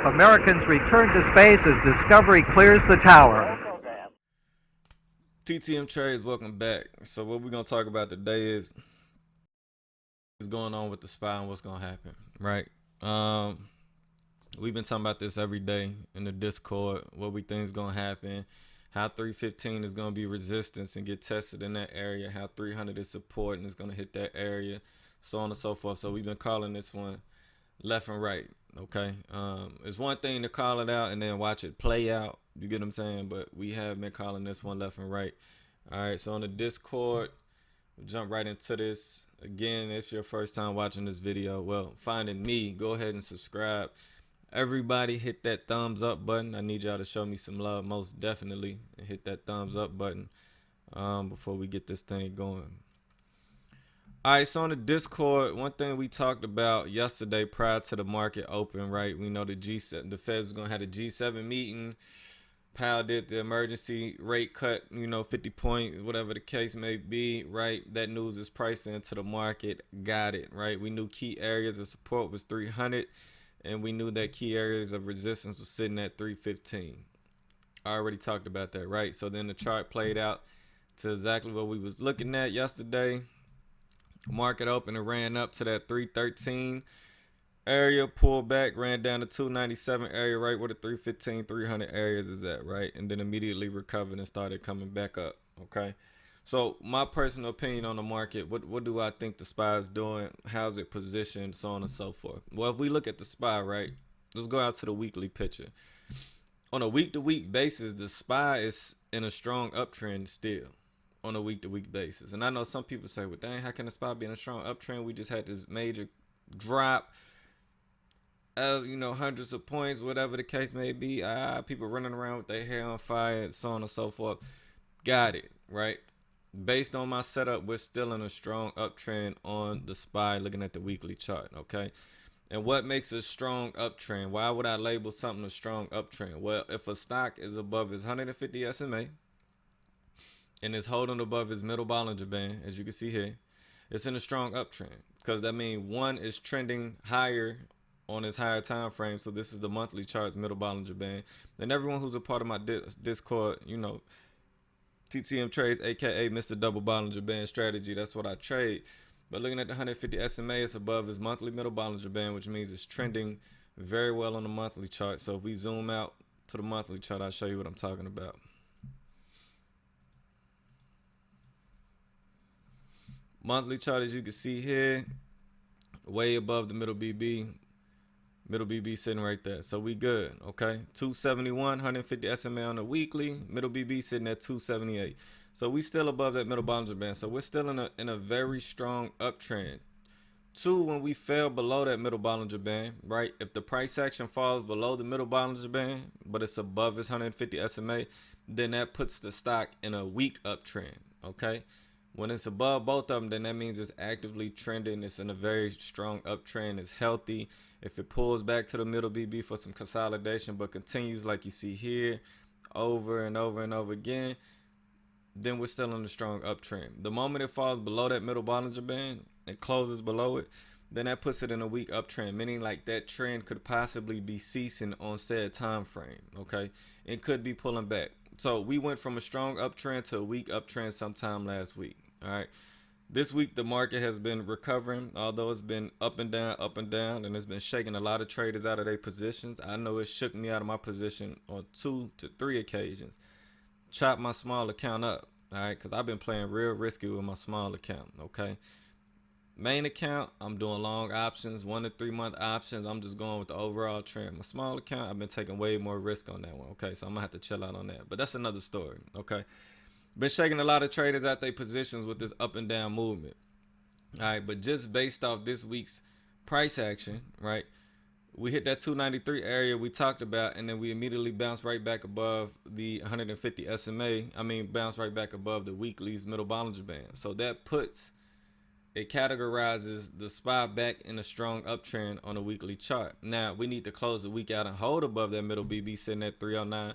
off. Americans return to space as Discovery clears the tower. TTMTrades, welcome back. So what we're going to talk about today is going on with the SPY and what's going to happen, right? We've been talking about this every day in the Discord, what we think is going to happen, how 315 is going to be resistance and get tested in that area, how 300 is support and it's going to hit that area, so on and so forth. So we've been calling this one left and right, okay? It's one thing to call it out and then watch it play out, you get what I'm saying? But we have been calling this one left and right. All right, so on the Discord, we'll jump right into this. Again, if it's your first time watching this video, well, finding me, go ahead and subscribe. Everybody hit that thumbs up button. I need y'all to show me some love, most definitely, and hit that thumbs up button before we get this thing going. All right, so on the Discord, one thing we talked about yesterday prior to the market open, right? We know the Fed was going to have a G7 meeting. Powell did the emergency rate cut, 50 points, whatever the case may be, right? That news is priced into the market. Got it, right? We knew key areas of support was 300, and we knew that key areas of resistance was sitting at 315. I already talked about that, right? So then the chart played out to exactly what we was looking at yesterday. Market open and ran up to that 313 area, pulled back, ran down to 297 area, right where the 315 300 areas is at, right? And then immediately recovered and started coming back up. Okay, so my personal opinion on the market, what do I think the SPY is doing, how's it positioned, so on and so forth. Well, if we look at the SPY, right, let's go out to the weekly picture. On a week-to-week basis, the SPY is in a strong uptrend still on a week-to-week basis. And I know some people say, well, dang, how can the SPY be in a strong uptrend? We just had this major drop of, hundreds of points, whatever the case may be. People running around with their hair on fire, so on and so forth. Got it, right? Based on my setup, we're still in a strong uptrend on the SPY, looking at the weekly chart, okay? And what makes a strong uptrend? Why would I label something a strong uptrend? Well, if a stock is above its 150 SMA and is holding above its middle Bollinger Band, as you can see here, it's in a strong uptrend, because that means one is trending higher on its higher time frame. So this is the monthly charts, middle Bollinger Band. And everyone who's a part of my Discord, TTMTrades, aka Mr. Double Bollinger Band strategy, that's what I trade. But looking at the 150 SMA, it's above its monthly middle Bollinger Band, which means it's trending very well on the monthly chart. So if we zoom out to the monthly chart, I'll show you what I'm talking about. Monthly chart, as you can see here, way above the middle BB. Middle BB sitting right there. So we good, okay? 271, 150 SMA on the weekly. Middle BB sitting at 278. So we still above that middle Bollinger Band. So we're still in a very strong uptrend. Two, when we fell below that middle Bollinger Band, right? If the price action falls below the middle Bollinger Band, but it's above its 150 SMA, then that puts the stock in a weak uptrend, okay? When it's above both of them, then that means it's actively trending. It's in a very strong uptrend. It's healthy. If it pulls back to the middle BB for some consolidation, but continues like you see here over and over and over again, then we're still in a strong uptrend. The moment it falls below that middle Bollinger Band and closes below it, then that puts it in a weak uptrend, meaning like that trend could possibly be ceasing on said time frame, okay? It could be pulling back. So we went from a strong uptrend to a weak uptrend sometime last week, all right? This week, the market has been recovering, although it's been up and down, and it's been shaking a lot of traders out of their positions. I know it shook me out of my position on 2 to 3 occasions. Chopped my small account up, all right, because I've been playing real risky with my small account, okay? Main account, I'm doing long options, 1 to 3 month options. I'm just going with the overall trend. My small account, I've been taking way more risk on that one, okay? So I'm going to have to chill out on that. But that's another story, okay? Been shaking a lot of traders out their positions with this up and down movement. All right, but just based off this week's price action, right, we hit that 293 area we talked about, and then we immediately bounced right back above the 150 SMA. Bounced right back above the weekly's middle Bollinger Band. So that categorizes the SPY back in a strong uptrend on a weekly chart. Now, we need to close the week out and hold above that middle BB sitting at 309,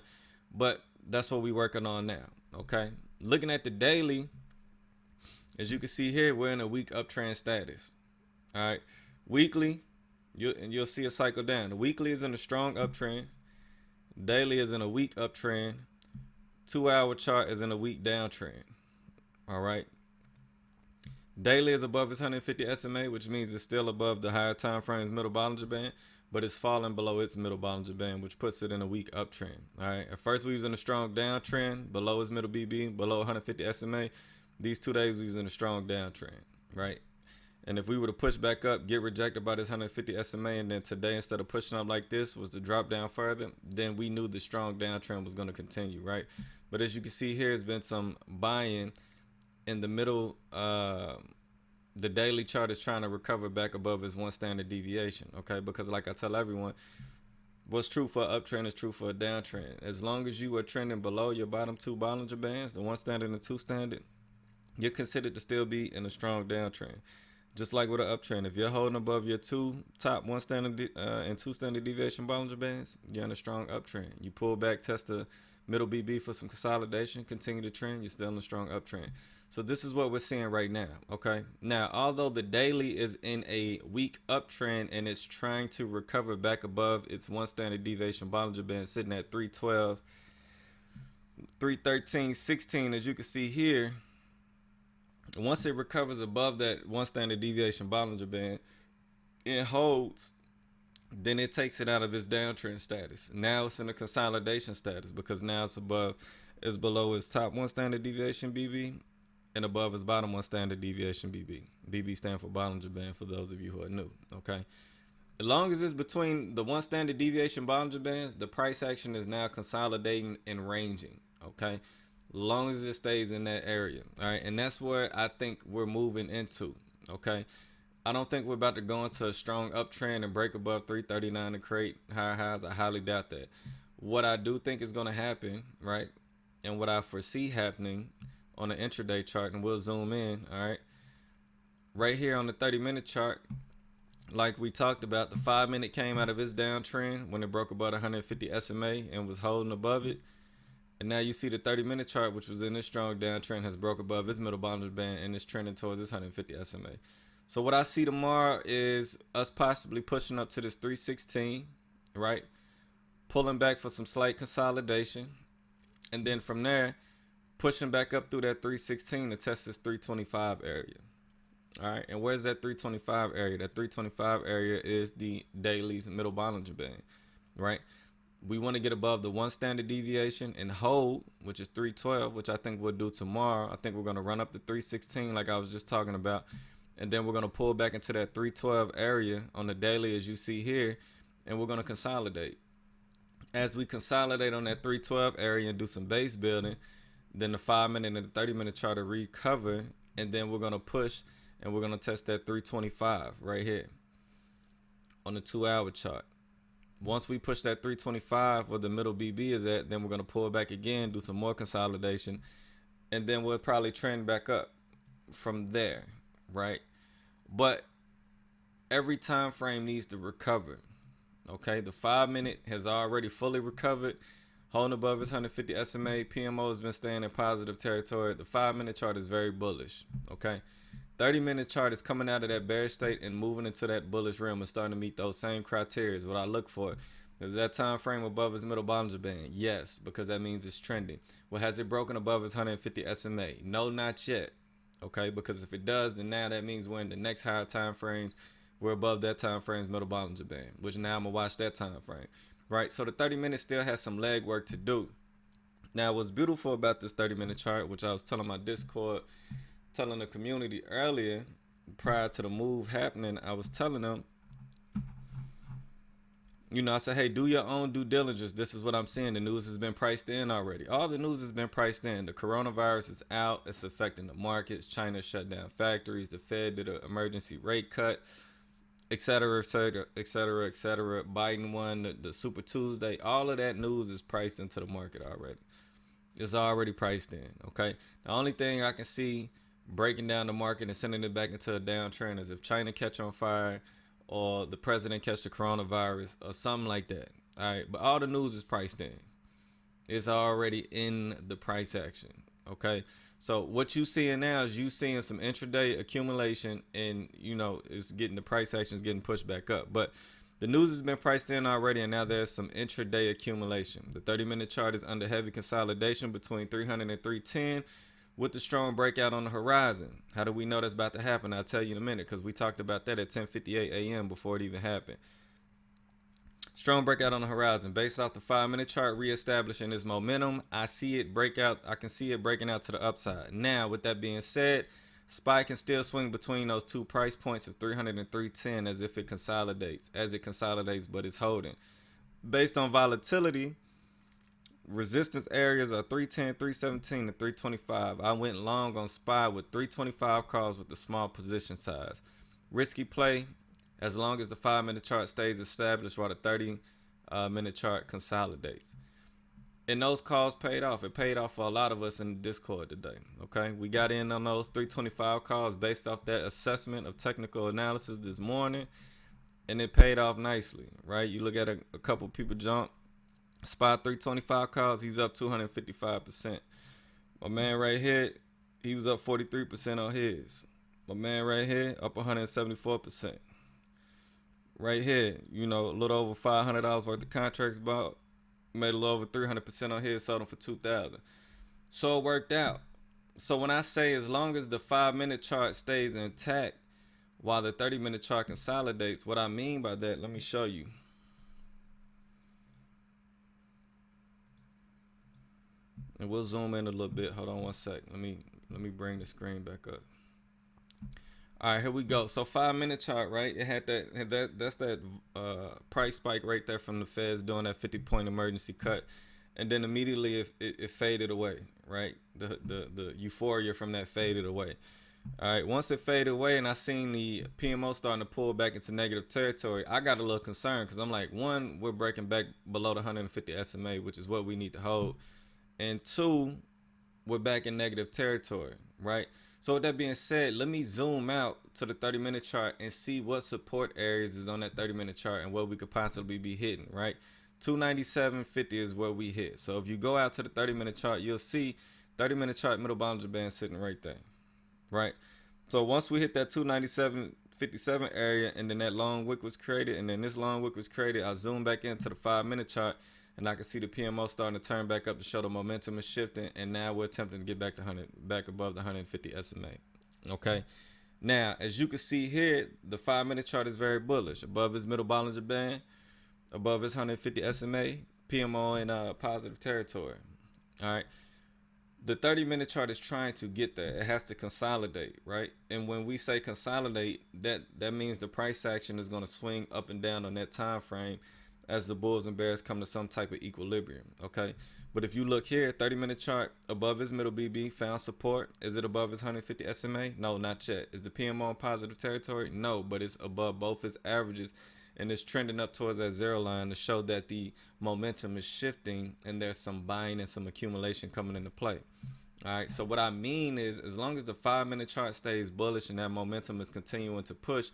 but that's what we're working on now, okay? Looking at the daily, as you can see here, we're in a weak uptrend status. All right, weekly, You'll see a cycle down. The weekly is in a strong uptrend. Daily is in a weak uptrend. 2-hour chart is in a weak downtrend. All right. Daily is above its 150 SMA, which means it's still above the higher time frame's middle Bollinger Band, but it's falling below its middle Bollinger Band, which puts it in a weak uptrend. All right. At first, we was in a strong downtrend, below its middle BB, below 150 SMA. These 2 days, we was in a strong downtrend, right? And if we were to push back up, get rejected by this 150 SMA, and then today, instead of pushing up like this, was to drop down further, then we knew the strong downtrend was going to continue, right? But as you can see here, there's been some buying in the middle. The daily chart is trying to recover back above its 1 standard deviation, okay? Because like I tell everyone, what's true for an uptrend is true for a downtrend. As long as you are trending below your bottom 2 Bollinger Bands, the 1 standard and the 2 standard, you're considered to still be in a strong downtrend. Just like with an uptrend, if you're holding above your 2 top 1 standard and 2 standard deviation Bollinger Bands, you're in a strong uptrend. You pull back, test the middle BB for some consolidation, continue to trend, you're still in a strong uptrend. So this is what we're seeing right now, okay? Now, although the daily is in a weak uptrend and it's trying to recover back above its 1 standard deviation Bollinger Band sitting at 312, 313, 16, as you can see here, once it recovers above that 1 standard deviation Bollinger Band, it holds, then it takes it out of its downtrend status. Now it's in a consolidation status because now it's below its top 1 standard deviation BB and above its bottom 1 standard deviation BB. BB stand for Bollinger Band for those of you who are new, okay? As long as it's between the 1 standard deviation Bollinger Bands, the price action is now consolidating and ranging, okay? As long as it stays in that area, all right? And that's where I think we're moving into, okay? I don't think we're about to go into a strong uptrend and break above 339 to create higher highs. I highly doubt that. What I do think is going to happen, right, and what I foresee happening on the intraday chart, and we'll zoom in, all right, right here on the 30-minute chart, like we talked about, the 5-minute came out of its downtrend when it broke above 150 SMA and was holding above it. And now you see the 30-minute chart, which was in this strong downtrend, has broke above its middle Bollinger Band and is trending towards this 150 SMA. So what I see tomorrow is us possibly pushing up to this 316, right? Pulling back for some slight consolidation. And then from there, pushing back up through that 316 to test this 325 area. All right, and where's that 325 area? That 325 area is the daily's middle Bollinger Band, right? We want to get above the 1 standard deviation and hold, which is 312, which I think we'll do tomorrow. I think we're going to run up to 316 like I was just talking about. And then we're going to pull back into that 312 area on the daily, as you see here, and we're going to consolidate. As we consolidate on that 312 area and do some base building, then the 5-minute and the 30-minute chart to recover, and then we're going to push and we're going to test that 325 right here on the 2-hour chart. Once we push that 325 where the middle BB is at, then we're going to pull back again, do some more consolidation, and then we'll probably trend back up from there, right? But every time frame needs to recover, okay? The 5-minute has already fully recovered, holding above its 150 SMA. PMO has been staying in positive territory. The 5-minute chart is very bullish, okay? 30-minute chart is coming out of that bearish state and moving into that bullish realm and starting to meet those same criteria. What I look for is that time frame above its middle Bollinger Band. Yes, because that means it's trending. Well, has it broken above its 150 SMA? No, not yet. Okay, because if it does, then now that means we're in the next higher time frames. We're above that time frame's middle Bollinger Band, which now I'm gonna watch that time frame, right? So the 30-minute still has some leg work to do. Now, what's beautiful about this 30-minute chart, which I was telling my Discord, telling the community earlier, prior to the move happening, I was telling them, you know, I said, hey, do your own due diligence. This is what I'm seeing. The news has been priced in already. All the news has been priced in. The coronavirus is out. It's affecting the markets. China shut down factories. The Fed did an emergency rate cut, et cetera, et cetera, et cetera, et cetera. Biden won the Super Tuesday. All of that news is priced into the market already. It's already priced in, okay? The only thing I can see breaking down the market and sending it back into a downtrend is if China catch on fire or the president catch the coronavirus or something like that. All right, but all the news is priced in. It's already in the price action. Okay, So what you seeing now is you seeing some intraday accumulation, and it's getting, the price action is getting pushed back up. But the news has been priced in already, and now there's some intraday accumulation. The 30-minute chart is under heavy consolidation between 300 and 310 with the strong breakout on the horizon. How do we know that's about to happen? I'll tell you in a minute, because we talked about that at 10:58 a.m. before it even happened. Strong breakout on the horizon based off the 5-minute chart, reestablishing this momentum. I see it break out. I can see it breaking out to the upside. Now, with that being said, SPY can still swing between those two price points of 300 and 310 as if it consolidates, but it's holding. Based on volatility, resistance areas are 310, 317, and 325. I went long on SPY with 325 calls with a small position size. Risky play as long as the 5-minute chart stays established while the 30-minute chart consolidates. And those calls paid off. It paid off for a lot of us in the Discord today. Okay, we got in on those 325 calls based off that assessment of technical analysis this morning, and it paid off nicely, right? You look at a couple people jump. SPY 325 calls, he's up 255%. My man right here, he was up 43% on his. My man right here, up 174%. Right here, a little over $500 worth of contracts bought, made a little over 300% on his, sold them for $2,000. So it worked out. So when I say as long as the 5-minute chart stays intact while the 30-minute chart consolidates, what I mean by that, let me show you. And we'll zoom in a little bit. Hold on one sec. Let me bring the screen back up. All right, here we go. So 5-minute chart, right? It had that's that price spike right there from the Feds doing that 50-point emergency cut, and then immediately it faded away, right? The euphoria from that faded away. All right, once it faded away, and I seen the PMO starting to pull back into negative territory, I got a little concerned because I'm like, one, we're breaking back below the 150 SMA, which is what we need to hold, and two, we're back in negative territory, right? So with that being said, let me zoom out to the 30-minute chart and see what support areas is on that 30-minute chart and what we could possibly be hitting, right? 297.50 is where we hit. So if you go out to the 30-minute chart, you'll see 30-minute chart middle Bollinger Band sitting right there, right? So once we hit that 297.57 area, and then that long wick was created, and then this long wick was created, I zoom back into the 5-minute chart, and I can see the PMO starting to turn back up to show the momentum is shifting, and now we're attempting to get back to back above the 150 SMA. Okay. Now, as you can see here, the 5-minute chart is very bullish. Above his middle Bollinger Band, above his 150 SMA, PMO in positive territory. All right. The 30-minute chart is trying to get there. It has to consolidate, right? And when we say consolidate, that means the price action is going to swing up and down on that time frame as the bulls and bears come to some type of equilibrium, okay? But if you look here, 30-minute chart, above his middle BB, found support. Is it above his 150 SMA? No, not yet. Is the PMO in positive territory? No, but it's above both his averages, and it's trending up towards that zero line to show that the momentum is shifting and there's some buying and some accumulation coming into play. All right, so what I mean is, as long as the 5-minute chart stays bullish and that momentum is continuing to push,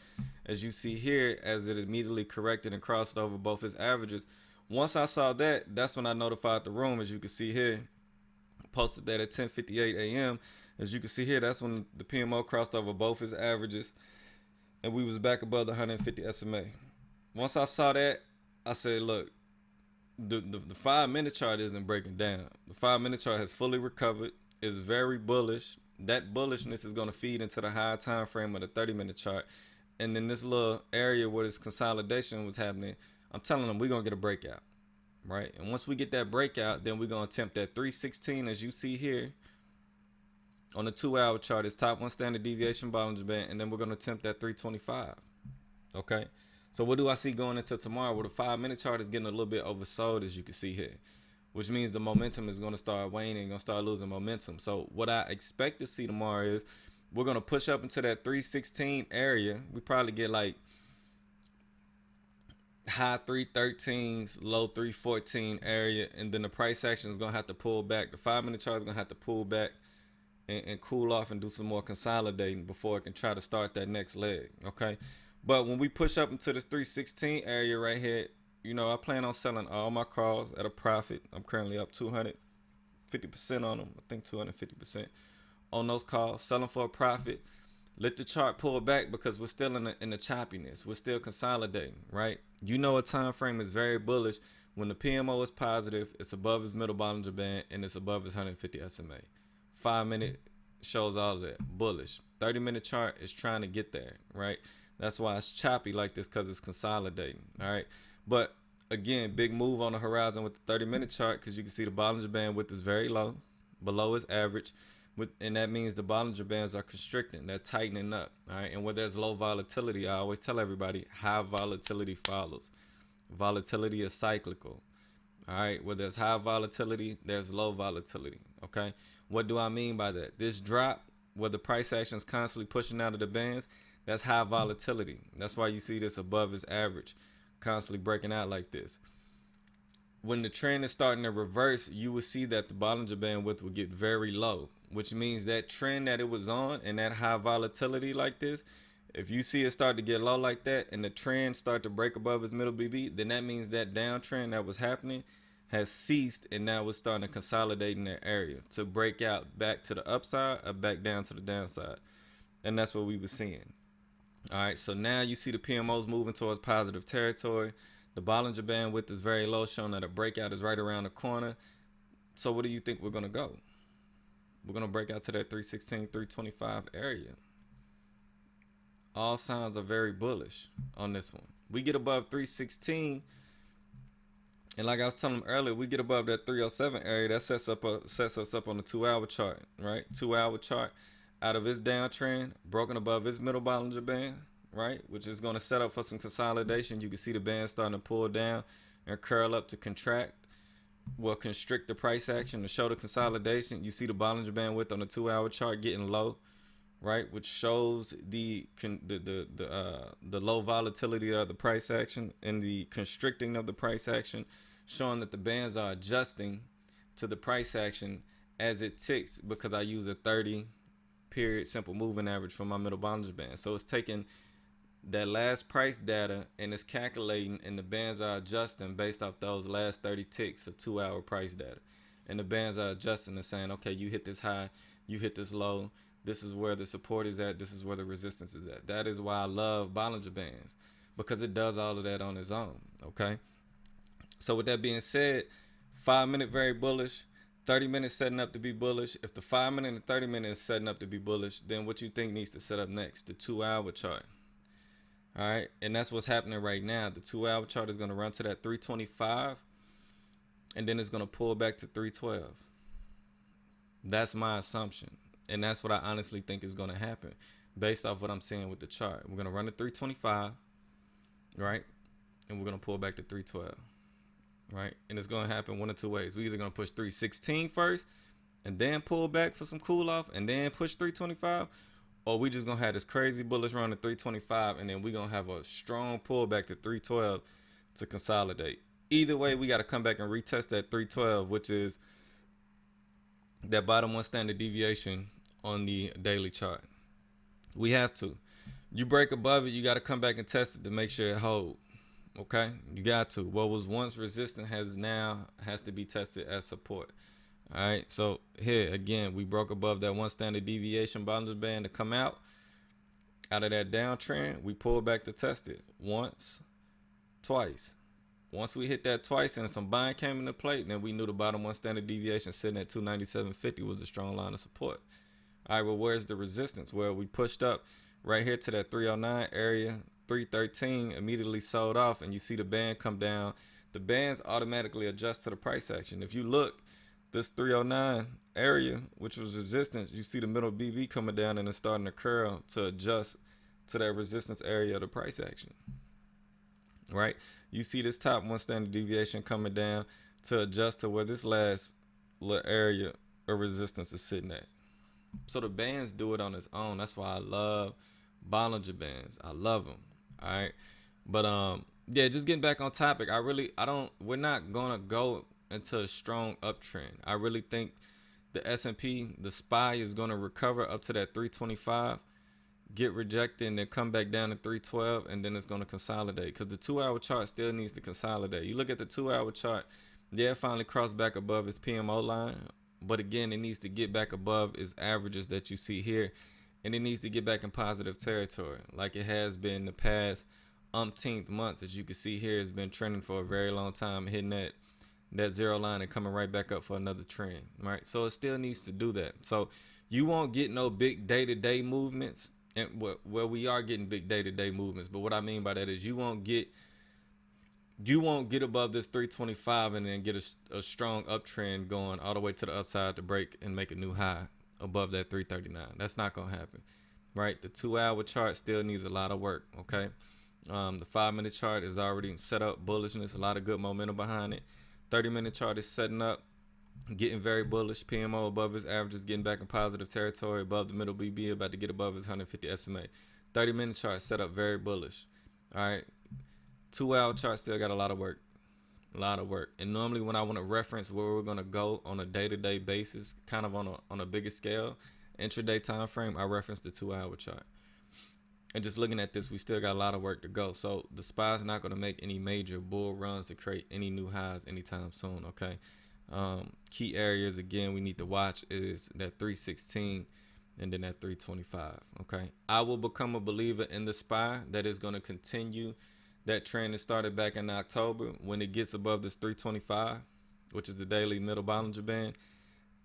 as you see here, as it immediately corrected and crossed over both its averages, once I saw that, that's when I notified the room. As you can see here, posted that at 10:58 a.m. As you can see here, that's when the PMO crossed over both its averages, and we was back above the 150 SMA. Once I saw that, I said, look, the 5-minute chart isn't breaking down. The 5-minute chart has fully recovered. Is very bullish. That bullishness is going to feed into the higher time frame of the 30-minute chart, and in this little area where this consolidation was happening, I'm telling them we're going to get a breakout, right? And once we get that breakout, then we're going to attempt that 316, as you see here on the 2-hour chart. It's top 1 standard deviation Bollinger Band, and then we're going to attempt that 325. Okay, so what do I see going into tomorrow? Well, the 5-minute chart is getting a little bit oversold, as you can see here, which means the momentum is going to start waning, going to start losing momentum. So what I expect to see tomorrow is we're going to push up into that 316 area. We probably get like high 313s, low 314 area, and then the price action is going to have to pull back. The 5-minute chart is going to have to pull back and cool off and do some more consolidating before it can try to start that next leg, okay? But when we push up into this 316 area right here, I plan on selling all my calls at a profit. I'm currently up 250% on them. I think 250% on those calls, selling for a profit. Let the chart pull back because we're still in the choppiness. We're still consolidating, right? You know, a time frame is very bullish when the PMO is positive, it's above its middle Bollinger Band, and it's above its 150 SMA. 5-minute shows all of that, bullish. 30-minute chart is trying to get there, right? That's why it's choppy like this, because it's consolidating, all right? But again, big move on the horizon with the 30-minute chart, because you can see the Bollinger Band width is very low, below its average. And that means the Bollinger Bands are constricting, they're tightening up, all right? And where there's low volatility, I always tell everybody, high volatility follows. Volatility is cyclical, all right? Where there's high volatility, there's low volatility, okay? What do I mean by that? This drop, where the price action is constantly pushing out of the bands, that's high volatility. That's why you see this above its average, constantly breaking out like this. When the trend is starting to reverse, you will see that the Bollinger Band width will get very low, which means that trend that it was on and that high volatility like this, if you see it start to get low like that and the trend start to break above its middle BB, then that means that downtrend that was happening has ceased, and now it's starting to consolidate in that area to break out back to the upside or back down to the downside. And that's what we were seeing. All right, so now you see the PMOs moving towards positive territory. The Bollinger Band width is very low, showing that a breakout is right around the corner. So what do you think we're going to go? We're going to break out to that 316, 325 area. All signs are very bullish on this one. We get above 316, and like I was telling them earlier, we get above that 307 area. That sets us up on the 2-hour chart, right? 2-hour chart out of its downtrend, broken above its middle Bollinger Band, right? Which is going to set up for some consolidation. You can see the band starting to pull down and curl up to contract. Will constrict the price action to show the consolidation. You see the Bollinger Band width on the 2-hour chart getting low, right? Which shows the low volatility of the price action and the constricting of the price action, showing that the bands are adjusting to the price action as it ticks, because I use a 30 period simple moving average for my middle Bollinger Band. So it's taking that last price data and it's calculating, and the bands are adjusting based off those last 30 ticks of 2-hour price data. And the bands are adjusting and saying, okay, you hit this high, you hit this low, this is where the support is at, this is where the resistance is at. That is why I love Bollinger Bands, because it does all of that on its own, okay? So with that being said, 5-minute very bullish, 30 minutes setting up to be bullish. If the 5-minute and 30 minutes is setting up to be bullish, then what you think needs to set up next? The 2-hour chart. All right, and that's what's happening right now. The 2-hour chart is going to run to that 325, and then it's going to pull back to 312. That's my assumption, and that's what I honestly think is going to happen based off what I'm seeing with the chart. We're going to run to 325, right, and we're going to pull back to 312, right, and it's going to happen one of two ways. We're either going to push 316 first and then pull back for some cool off and then push 325, or we just gonna have this crazy bullish run to 325, and then we gonna have a strong pullback to 312 to consolidate. Either way, we got to come back and retest that 312, which is that bottom one standard deviation on the daily chart. We have to. You break above it, you got to come back and test it to make sure it hold. Okay, you got to. What was once resistant has to be tested as support. All right, so here again, we broke above that one standard deviation Bollinger Band to come out of that downtrend. We pulled back to test it once, twice. Once we hit that twice and some buying came into play, then we knew the bottom one standard deviation sitting at 297.50 was a strong line of support. All right, well, where's the resistance? Well, we pushed up right here to that 309 area, 313, immediately sold off, and you see the band come down. The bands automatically adjust to the price action. If you look, this 309 area, which was resistance, you see the middle BB coming down and it's starting to curl to adjust to that resistance area of the price action, right? You see this top one standard deviation coming down to adjust to where this last little area of resistance is sitting at. So the bands do it on its own. That's why I love Bollinger Bands. I love them. All right. But yeah, just getting back on topic, we're not gonna go into a strong uptrend. I really think the S&P, the SPY, is going to recover up to that 325, get rejected, and then come back down to 312, and then it's going to consolidate, because the 2-hour chart still needs to consolidate. You look at the 2-hour chart, yeah, it finally crossed back above its PMO line, But again, it needs to get back above its averages that you see here, and it needs to get back in positive territory like it has been the past umpteenth months. As you can see here, it's been trending for a very long time, hitting that zero line and coming right back up for another trend, right? So it still needs to do that. So you won't get no big day-to-day movements, and well, we are getting big day-to-day movements, but what I mean by that is you won't get above this 325 and then get a strong uptrend going all the way to the upside to break and make a new high above that 339. That's not gonna happen, right? The 2-hour chart still needs a lot of work. Okay, the 5-minute chart is already set up bullishness, a lot of good momentum behind it. 30-minute chart is setting up, getting very bullish. PMO above its averages, getting back in positive territory above the middle BB, about to get above its 150 SMA. 30-minute chart set up very bullish. All right, 2-hour chart still got a lot of work. And normally when I want to reference where we're going to go on a day-to-day basis, kind of on a bigger scale, intraday time frame, I reference the 2-hour chart. And just looking at this, we still got a lot of work to go. So the SPY is not going to make any major bull runs to create any new highs anytime soon. Okay, key areas again we need to watch is that 316 and then that 325. Okay, I will become a believer in the SPY that is going to continue that trend that started back in October when it gets above this 325, which is the daily middle Bollinger Band,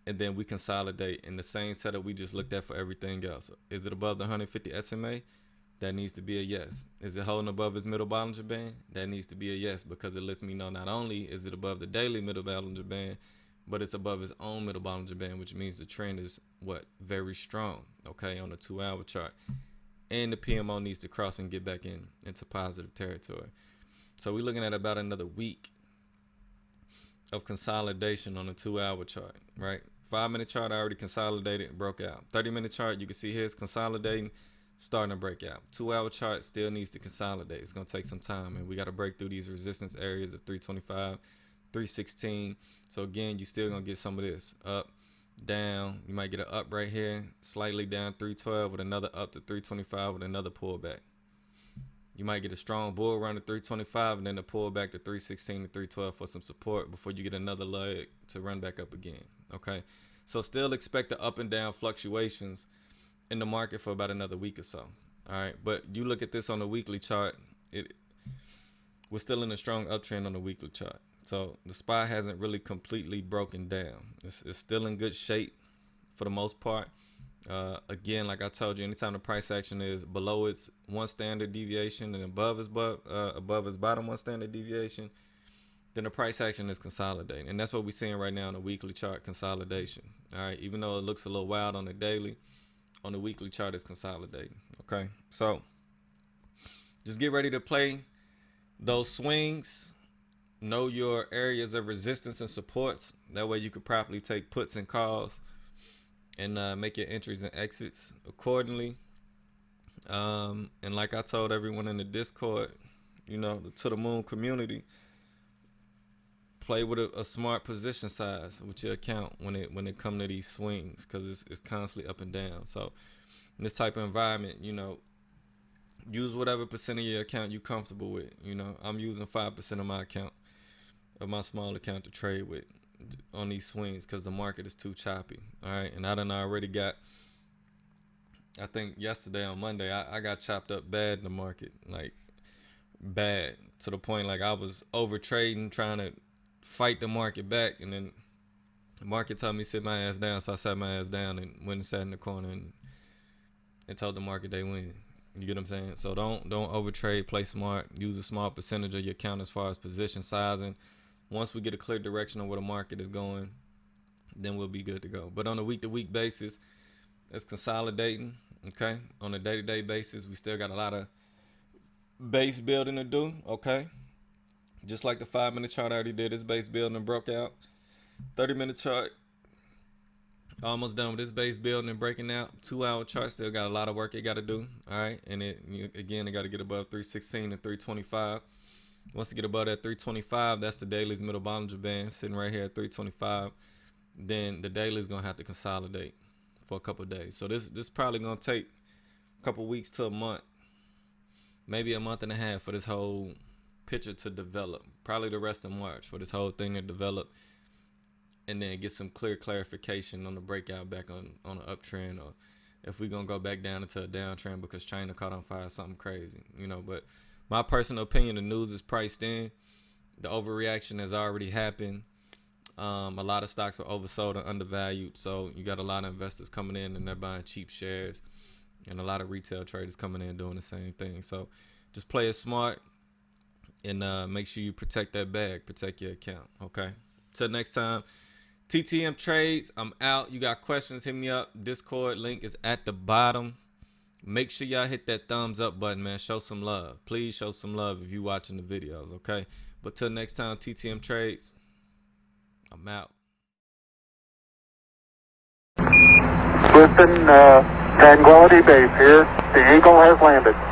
and then we consolidate in the same setup we just looked at for everything else. Is it above the 150 SMA? That needs to be a yes. Is it holding above its middle Bollinger Band? That needs to be a yes, because it lets me know not only is it above the daily middle Bollinger Band, but it's above its own middle Bollinger Band, which means the trend is very strong, okay, on the 2-hour chart. And the PMO needs to cross and get back into positive territory. So we're looking at about another week of consolidation on the 2-hour chart, right? 5-minute chart, I already consolidated and broke out. 30-minute chart, you can see here it's consolidating, starting to break out. 2-hour chart still needs to consolidate. It's going to take some time, and we got to break through these resistance areas of 325, 316. So again, you still going to get some of this up, down. You might get an up right here, slightly down 312 with another up to 325 with another pullback. You might get a strong bull run to 325 and then a pullback to 316 to 312 for some support before you get another leg to run back up again. Okay, so still expect the up and down fluctuations in the market for about another week or so. All right, but you look at this on the weekly chart, we're still in a strong uptrend on the weekly chart. So the SPY hasn't really completely broken down. It's still in good shape for the most part. Again, like I told you, anytime the price action is below its one standard deviation and above its bottom one standard deviation, then the price action is consolidating. And that's what we're seeing right now on the weekly chart, consolidation. All right, even though it looks a little wild on the daily, on the weekly chart is consolidating. Okay, so just get ready to play those swings. Know your areas of resistance and supports. That way you could properly take puts and calls and make your entries and exits accordingly. And like I told everyone in the Discord, the To The Moon community, play with a smart position size with your account when it come to these swings, because it's constantly up and down. So in this type of environment, use whatever percent of your account you're comfortable with. I'm using 5% of my account, of my small account, to trade with on these swings because the market is too choppy. All right, and I done already got, I think yesterday on Monday, I got chopped up bad in the market, like bad, to the point like I was over trading, trying to fight the market back, and then the market told me to sit my ass down, so I sat my ass down and went and sat in the corner and told the market they win. You get what I'm saying? So don't overtrade, play smart, use a small percentage of your account as far as position sizing. Once we get a clear direction on where the market is going, then we'll be good to go. But on a week-to-week basis, it's consolidating, okay? On a day-to-day basis, we still got a lot of base building to do, okay? Just like the 5-minute chart already did, this base building and broke out. 30-minute chart, almost done with this base building and breaking out. 2-hour chart still got a lot of work it got to do, all right? And it got to get above 316 and 325. Once you get above that 325, that's the daily's middle Bollinger Band sitting right here at 325. Then the daily is gonna have to consolidate for a couple of days. So this probably gonna take a couple weeks to a month, maybe a month and a half for this whole picture to develop. Probably the rest of March for this whole thing to develop and then get some clear clarification on the breakout back on an uptrend, or if we're going to go back down into a downtrend because China caught on fire, something crazy, you know. But my personal opinion, the news is priced in. The overreaction has already happened. A lot of stocks are oversold and undervalued, so you got a lot of investors coming in and they're buying cheap shares, and a lot of retail traders coming in doing the same thing. So just play it smart, and make sure you protect that bag, protect your account. Okay. Till next time, TTM Trades. I'm out. You got questions? Hit me up. Discord link is at the bottom. Make sure y'all hit that thumbs up button, man. Show some love. Please show some love if you watching the videos. Okay. But till next time, TTM Trades. I'm out. Houston, Tranquility Base here. The Eagle has landed.